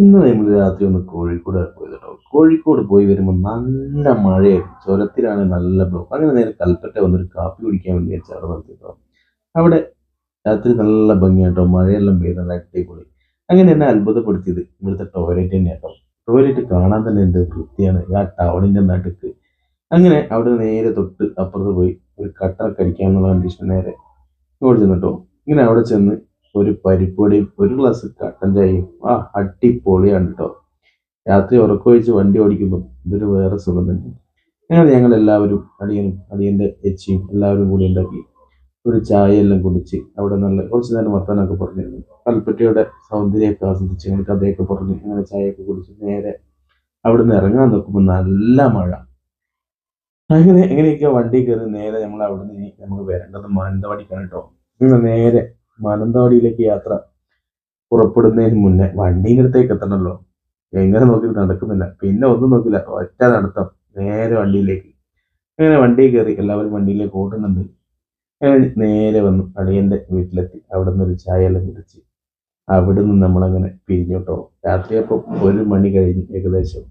ഇന്ന് നമ്മൾ രാത്രി ഒന്ന് കോഴിക്കോട് പോയത് കേട്ടോ. കോഴിക്കോട് പോയി വരുമ്പോൾ നല്ല മഴയായിരുന്നു. ചുരത്തിലാണ് നല്ല ബ്ലോക്ക്. അങ്ങനെ നേരെ കൽപ്പറ്റ വന്നൊരു കാപ്പി കുടിക്കാൻ വേണ്ടി വെച്ച് അവിടെ നിർത്തി കേട്ടോ. അവിടെ രാത്രി നല്ല ഭംഗിയാട്ടോ, മഴയെല്ലാം പെയ്ത് നല്ല അടിപൊളി. അങ്ങനെ എന്നെ അത്ഭുതപ്പെടുത്തിയത് ഇവിടുത്തെ ടോയ്ലറ്റ് തന്നെയാണ് കേട്ടോ. ടോയ്ലറ്റ് കാണാൻ തന്നെ എന്ത് വൃത്തിയാണ്, ആ ടൗണിന്റെ നടുക്ക്. അങ്ങനെ അവിടെ നേരെ തൊട്ട് അപ്പുറത്ത് പോയി ഒരു കട്ടറൊക്കെ അടിക്കാം എന്നുള്ള കണ്ടീഷൻ നേരെ ഇങ്ങോട്ട് ചെന്നു കേട്ടോ. ഇങ്ങനെ അവിടെ ചെന്ന് ഒരു പരിപ്പുവടയും ഒരു ഗ്ലാസ് കട്ടൻ ചായയും അടിപൊളിയാണ് കേട്ടോ. രാത്രി ഉറക്കമൊഴിച്ച് വണ്ടി ഓടിക്കുമ്പോൾ ഇതൊരു വേറെ സുഖം തന്നെ. അങ്ങനെ ഞങ്ങൾ എല്ലാവരും അടിയനും അടിയന്റെ എച്ചിയും എല്ലാവരും കൂടി ഉണ്ടാക്കി ഒരു ചായ എല്ലാം കുടിച്ച് അവിടെ നല്ല കുറച്ച് നേരം വർത്താനൊക്കെ പറഞ്ഞിരുന്നു. കൽപ്പറ്റയുടെ സൗന്ദര്യമൊക്കെ ആസ്വദിച്ച് അങ്ങനെ കഥയൊക്കെ പറഞ്ഞ് അങ്ങനെ ചായയൊക്കെ കുടിച്ച് നേരെ അവിടെ നിന്ന് ഇറങ്ങാൻ നോക്കുമ്പോൾ നല്ല മഴ. അങ്ങനെ എങ്ങനെയൊക്കെ വണ്ടി കയറി നേരെ നമ്മൾ അവിടെ നിന്ന് നമുക്ക് വരേണ്ടത് മാനന്തവാടിക്കാണ് കേട്ടോ. ഇങ്ങനെ നേരെ മാനന്തവാടിയിലേക്ക് യാത്ര പുറപ്പെടുന്നതിന് മുന്നേ വണ്ടീൻ്റെ അടുത്തേക്ക് എത്തണമല്ലോ. എങ്ങനെ നോക്കിയിട്ട് നടക്കുന്നില്ല, പിന്നെ ഒന്നും നോക്കില്ല, ഒറ്റ നടത്തം നേരെ വണ്ടിയിലേക്ക്. അങ്ങനെ വണ്ടി കയറി എല്ലാവരും വണ്ടിയിലേക്ക് ഓടുന്നുണ്ട്. അങ്ങനെ നേരെ വന്നു അളിയന്റെ വീട്ടിലെത്തി. അവിടെ നിന്ന് ഒരു ചായ എല്ലാം കുടിച്ച് അവിടെ നിന്ന് നമ്മളങ്ങനെ പിരിഞ്ഞു കേട്ടോ. രാത്രിയപ്പം 1 മണി കഴിഞ്ഞ് ഏകദേശം.